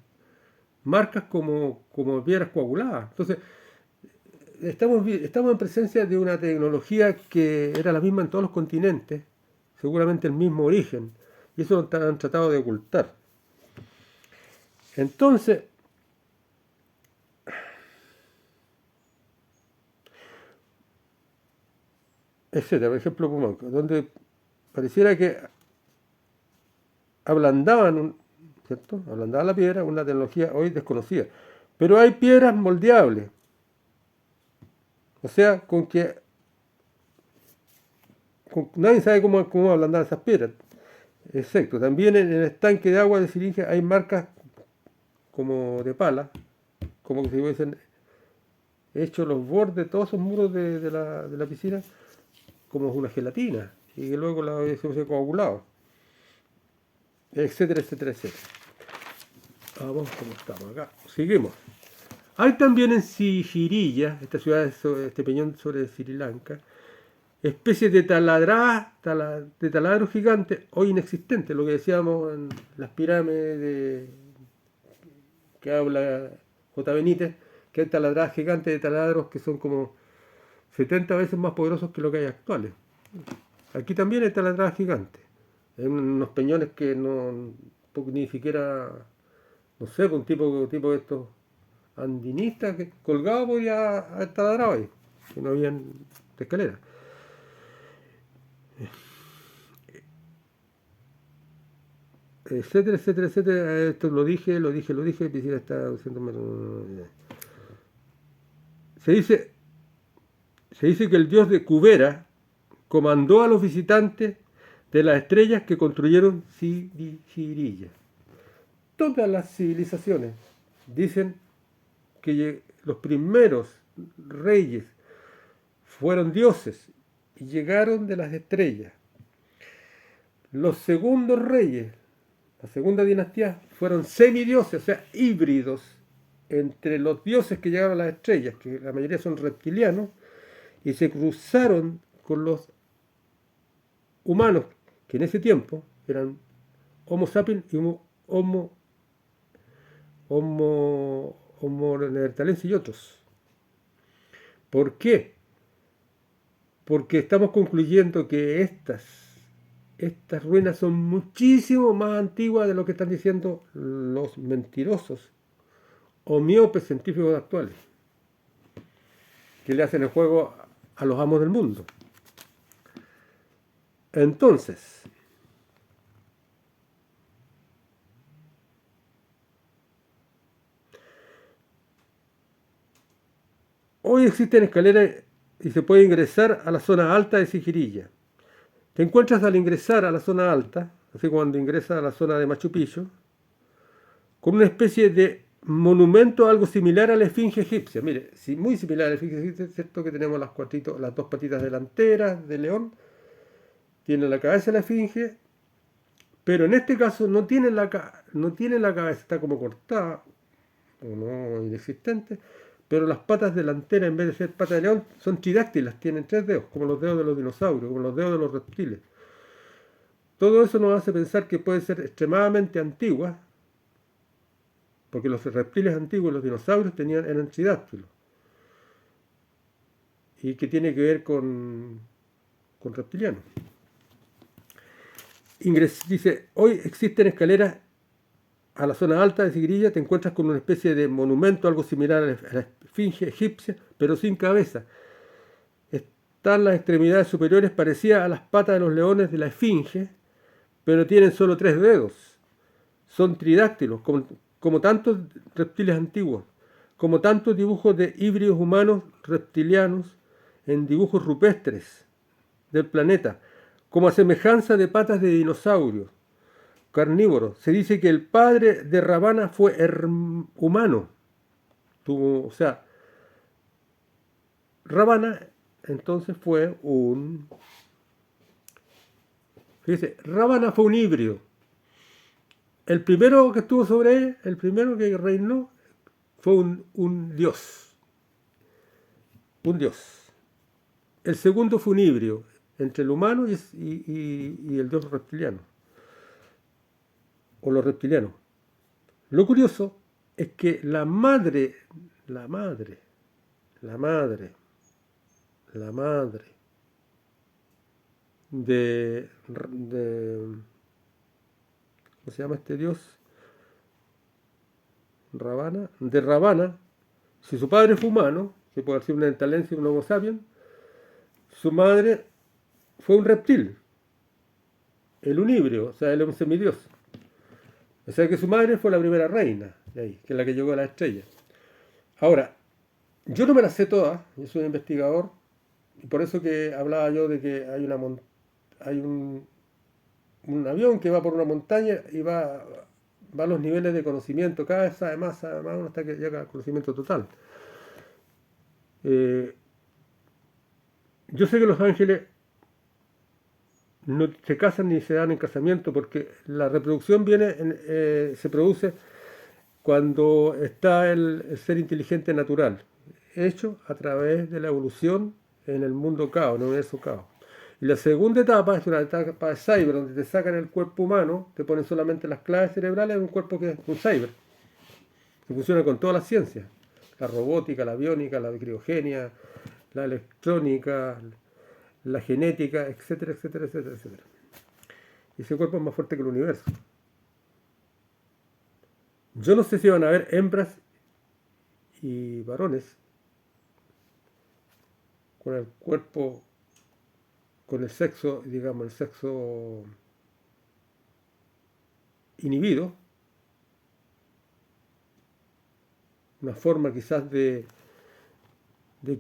Speaker 1: marcas como piedras coaguladas. Entonces, estamos en presencia de una tecnología que era la misma en todos los continentes, seguramente el mismo origen, y eso lo han tratado de ocultar. Entonces, etcétera, por ejemplo, Pumancú, donde pareciera que ablandaban ¿cierto? Ablandada la piedra, una tecnología hoy desconocida. Pero hay piedras moldeables, o sea, nadie sabe cómo ablandar esas piedras. Exacto. También en el estanque de agua de Siringe hay marcas como de pala, como que se hubiesen hecho los bordes, todos esos muros de la piscina, como una gelatina, y que luego se hubiese coagulado, etcétera, etcétera, etcétera. Vamos, ¿cómo estamos acá? Seguimos. Hay también en Sigirilla, esta ciudad, este peñón sobre Sri Lanka, especies de taladros gigantes, hoy inexistentes, lo que decíamos en las pirámides que habla J. Benítez, que hay taladradas gigantes de taladros que son como 70 veces más poderosos que lo que hay actuales. Aquí también hay taladradas gigantes, en unos peñones que ni siquiera, no sé, un tipo de estos andinistas que colgado podía haber taladrado ahí, que no habían escaleras. Etcétera, etcétera, etcétera. Esto lo dije, piscina está 200 metros. Se dice que el dios de Kubera comandó a los visitantes de las estrellas que construyeron Sigirilla. Todas las civilizaciones dicen que los primeros reyes fueron dioses y llegaron de las estrellas. Los segundos reyes, la segunda dinastía, fueron semidioses, o sea, híbridos entre los dioses que llegaron a las estrellas, que la mayoría son reptilianos, y se cruzaron con los humanos, que en ese tiempo eran Homo sapiens y Homo neanderthalensis y otros. ¿Por qué? Porque estamos concluyendo que estas ruinas son muchísimo más antiguas de lo que están diciendo los mentirosos o miopes científicos actuales, que le hacen el juego a los amos del mundo. Entonces, hoy existen escaleras y se puede ingresar a la zona alta de Sigirilla. Te encuentras al ingresar a la zona alta, así cuando ingresas a la zona de Machu Picchu, con una especie de monumento algo similar a la esfinge egipcia. Mire, muy similar a la esfinge egipcia, ¿cierto? Que tenemos las dos patitas delanteras de león, tiene la cabeza de la esfinge, pero en este caso no tiene la cabeza, está como cortada, o no inexistente, pero las patas delanteras, en vez de ser patas de león, son tridáctilas, tienen 3 dedos, como los dedos de los dinosaurios, como los dedos de los reptiles. Todo eso nos hace pensar que puede ser extremadamente antigua, porque los reptiles antiguos, los dinosaurios, eran tridáctilos. Y que tiene que ver con reptilianos. Dice, hoy existen escaleras a la zona alta de Sigirilla, te encuentras con una especie de monumento, algo similar a la esfinge egipcia, pero sin cabeza. Están las extremidades superiores parecidas a las patas de los leones de la esfinge, pero tienen solo 3 dedos. Son tridáctilos, como tantos reptiles antiguos, como tantos dibujos de híbridos humanos reptilianos en dibujos rupestres del planeta, como a semejanza de patas de dinosaurios carnívoros. Se dice que el padre de Ravana fue humano. O sea, Ravana entonces fue fíjese, Ravana fue un híbrido. El primero que estuvo sobre él, el primero que reinó, fue un dios. Un dios. El segundo fue un híbrido entre el humano y el dios reptiliano. O los reptilianos. Lo curioso es que la madre de ¿cómo se llama este dios? Ravana, si su padre fue humano, que puede ser un neanderthalensis y un homo sapiens, su madre fue un reptil, el un híbrido, o sea, el un semidios. O sea que su madre fue la primera reina de ahí, que es la que llegó a las estrellas. Ahora, yo no me las sé todas, yo soy investigador, y por eso que hablaba yo de que hay un avión que va por una montaña y va a los niveles de conocimiento, cada vez sabe más uno hasta que llega al conocimiento total. Eh, yo sé que los ángeles no se casan ni se dan en casamiento porque la reproducción se produce cuando está el ser inteligente natural, hecho a través de la evolución en el mundo caos, en el universo caos. Y la segunda etapa es una etapa de cyber, donde te sacan el cuerpo humano, te ponen solamente las claves cerebrales de un cuerpo que es un cyber, que funciona con todas las ciencias, la robótica, la biónica, la criogenia, la electrónica, la genética, etcétera, etcétera, etcétera, etcétera. Y ese cuerpo es más fuerte que el universo. Yo no sé si van a haber hembras y varones con el cuerpo, con el sexo, digamos, el sexo inhibido, una forma quizás de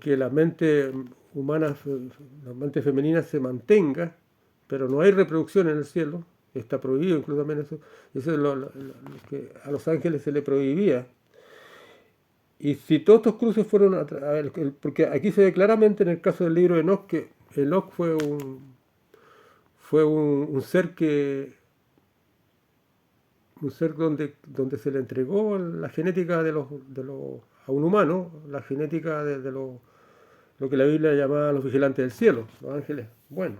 Speaker 1: que la mente humana, la mente femenina se mantenga, pero no hay reproducción en el cielo, está prohibido incluso también eso, eso es lo que a los ángeles se le prohibía. Y si todos estos cruces fueron, porque aquí se ve claramente en el caso del libro de Enoch que Enoch fue un ser un ser donde se le entregó la genética a un humano, la genética de lo que la Biblia llamaba los vigilantes del cielo, los ángeles. Bueno,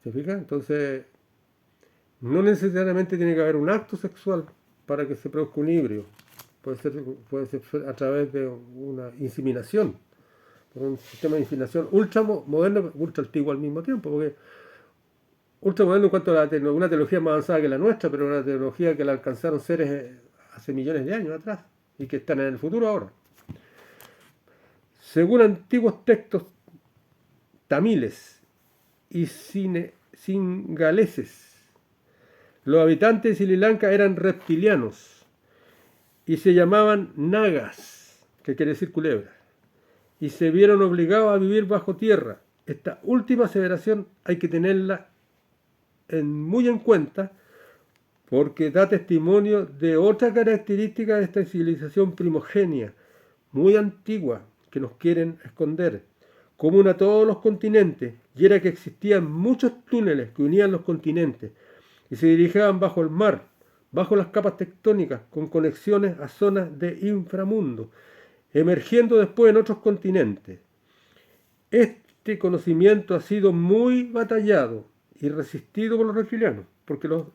Speaker 1: ¿se fija? Entonces, no necesariamente tiene que haber un acto sexual para que se produzca un híbrido. Puede ser a través de una inseminación, por un sistema de inseminación ultra moderno, ultra antiguo al mismo tiempo, porque ultra moderno en cuanto a una tecnología más avanzada que la nuestra, pero una tecnología que la alcanzaron seres hace millones de años atrás y que están en el futuro ahora. Según antiguos textos tamiles y singaleses, los habitantes de Sri Lanka eran reptilianos y se llamaban nagas, que quiere decir culebra, y se vieron obligados a vivir bajo tierra. Esta última aseveración hay que tenerla muy en cuenta porque da testimonio de otra característica de esta civilización primogénea, muy antigua, que nos quieren esconder, común a todos los continentes, y era que existían muchos túneles que unían los continentes y se dirigían bajo el mar, bajo las capas tectónicas, con conexiones a zonas de inframundo, emergiendo después en otros continentes. Este conocimiento ha sido muy batallado y resistido por los reptilianos, porque los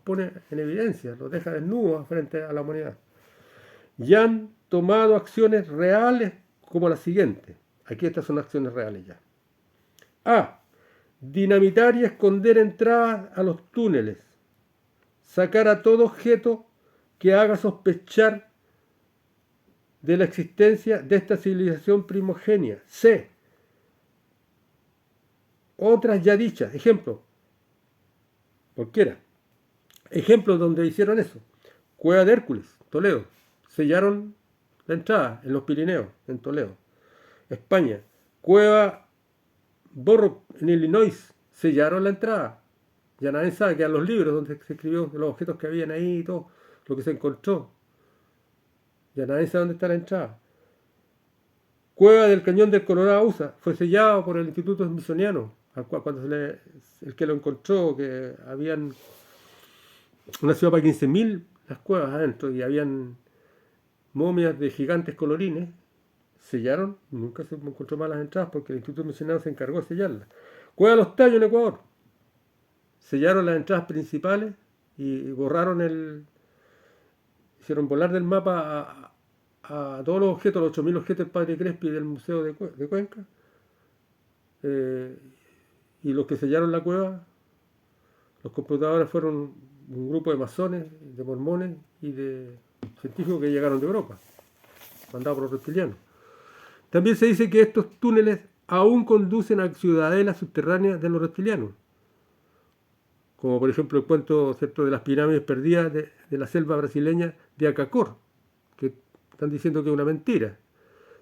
Speaker 1: pone en evidencia, los deja desnudos frente a la humanidad. Y han tomado acciones reales como las siguientes. Aquí estas son acciones reales ya. A. Dinamitar y esconder entradas a los túneles. Sacar a todo objeto que haga sospechar de la existencia de esta civilización primogénea. C. Otras ya dichas. Ejemplo. Cualquiera. Ejemplos donde hicieron eso. Cueva de Hércules, Toledo. Sellaron la entrada en los Pirineos, en Toledo. España. Cueva Borro, en Illinois. Sellaron la entrada. Ya nadie sabe, quedan los libros donde se escribió los objetos que habían ahí y todo, lo que se encontró. Ya nadie sabe dónde está la entrada. Cueva del Cañón del Colorado, USA. Fue sellado por el Instituto Smithsoniano. Cuando el que lo encontró, que habían una ciudad para 15.000 las cuevas adentro y habían momias de gigantes colorines, sellaron, nunca se encontró más las entradas porque el Instituto Smithsoniano se encargó de sellarlas. Cueva de los Tallos en Ecuador, sellaron las entradas principales y hicieron volar del mapa a todos los objetos, los 8.000 objetos del Padre Crespi del Museo de Cuenca, y los que sellaron la cueva, los computadores fueron un grupo de masones, de mormones y de científicos que llegaron de Europa, mandados por los reptilianos. También se dice que estos túneles aún conducen a ciudadelas subterráneas de los reptilianos. como por ejemplo el cuento, ¿cierto?, de las pirámides perdidas de la selva brasileña de Acacor, que están diciendo que es una mentira.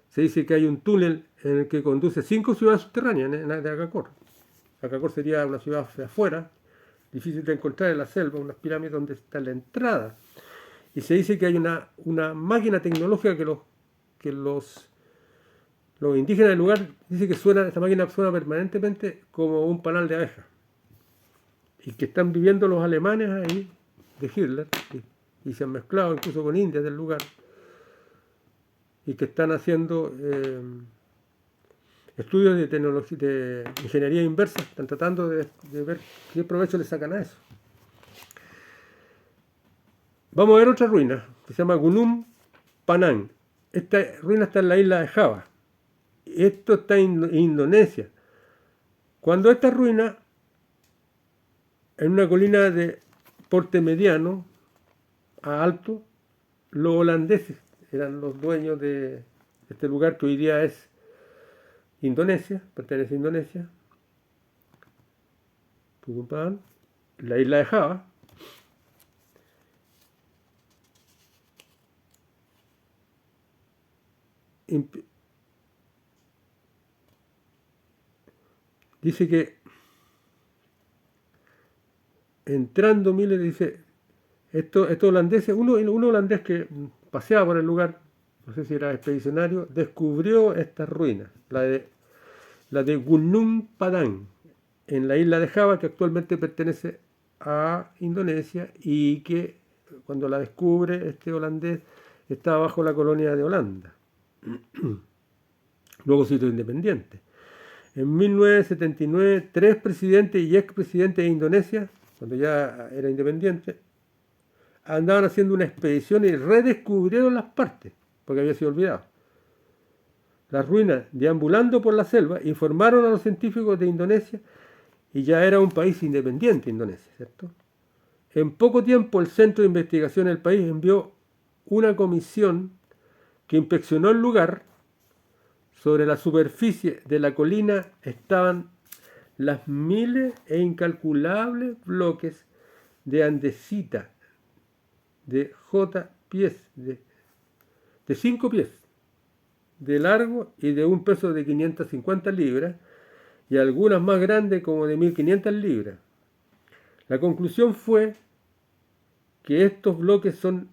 Speaker 1: Se dice que hay un túnel en el que conduce 5 ciudades subterráneas de Acacor. Acacor sería una ciudad afuera, difícil de encontrar en la selva, unas pirámides donde está la entrada. Y se dice que hay una máquina tecnológica que los indígenas del lugar dicen que esta máquina suena permanentemente como un panal de abejas. Y que están viviendo los alemanes ahí, de Hitler, y se han mezclado incluso con indias del lugar, y que están haciendo estudios de tecnología, de ingeniería inversa, están tratando de ver qué provecho le sacan a eso. Vamos a ver otra ruina, que se llama Gunung Padang. Esta ruina está en la isla de Java. Esto está en Indonesia. Cuando esta ruina, en una colina de porte mediano a alto, los holandeses eran los dueños de este lugar que hoy día es Indonesia, pertenece a Indonesia, la isla de Java. Dice que entrando Miller, dice, estos holandeses, uno holandés que paseaba por el lugar, no sé si era expedicionario, descubrió estas ruinas, la de Gunung Padang, en la isla de Java, que actualmente pertenece a Indonesia, y que cuando la descubre este holandés estaba bajo la colonia de Holanda. Luego se hizo independiente. En 1979, 3 presidentes y expresidentes de Indonesia, cuando ya era independiente, andaban haciendo una expedición y redescubrieron las partes, porque había sido olvidado. Las ruinas, deambulando por la selva, informaron a los científicos de Indonesia, y ya era un país independiente Indonesia, ¿cierto? En poco tiempo el Centro de Investigación del país envió una comisión que inspeccionó el lugar. Sobre la superficie de la colina estaban las miles e incalculables bloques de andesita de J pies, de 5 pies de largo y de un peso de 550 libras, y algunas más grandes como de 1500 libras. La conclusión fue que estos bloques son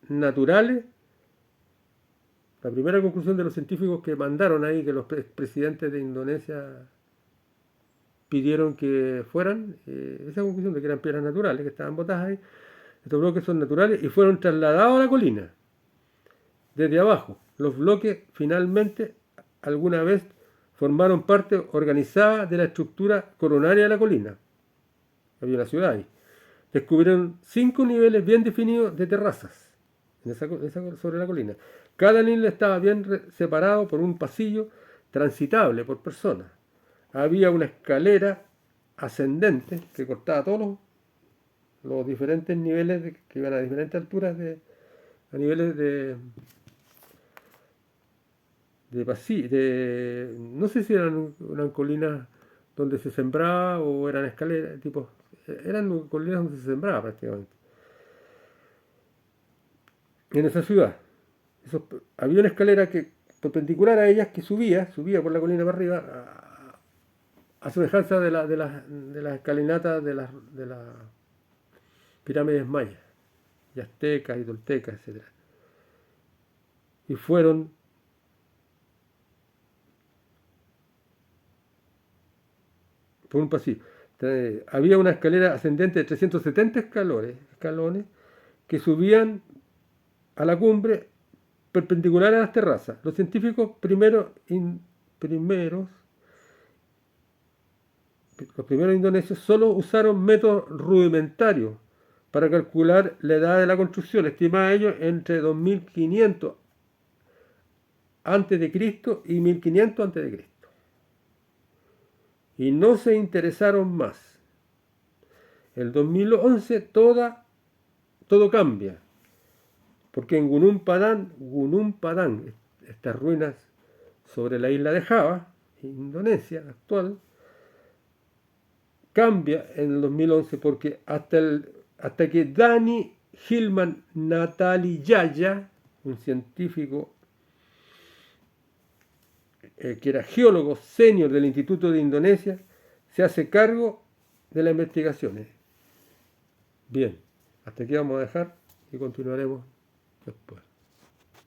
Speaker 1: naturales. La primera conclusión de los científicos que mandaron ahí, que los presidentes de Indonesia pidieron que fueran, esa conclusión de que eran piedras naturales, que estaban botadas ahí, estos bloques son naturales y fueron trasladados a la colina, desde abajo. Los bloques finalmente alguna vez formaron parte organizada de la estructura coronaria de la colina. Había una ciudad ahí. Descubrieron 5 niveles bien definidos de terrazas sobre la colina. Cada nivel estaba bien separado por un pasillo transitable por personas. Había una escalera ascendente que cortaba todos los diferentes niveles que iban a diferentes alturas, a niveles de pasillo. No sé si eran colinas donde se sembraba o eran escaleras, eran colinas donde se sembraba prácticamente. En esa ciudad. Había una escalera que perpendicular a ellas que subía por la colina para arriba, a semejanza de las escalinatas de las pirámides mayas, y aztecas y toltecas, etc. Y fueron por un pasillo. Había una escalera ascendente de 370 escalones que subían a la cumbre perpendicular a las terrazas. Los científicos los primeros indonesios solo usaron métodos rudimentarios para calcular la edad de la construcción, estimada ellos entre 2500 a.C. y 1500 a.C. Y no se interesaron más. En 2011 todo cambia, porque en Gunung Padang, estas ruinas sobre la isla de Java, Indonesia actual, cambia en el 2011 porque hasta que Dani Hilman Nataliyaya, un científico que era geólogo senior del Instituto de Indonesia, se hace cargo de las investigaciones. Bien, hasta aquí vamos a dejar y continuaremos después.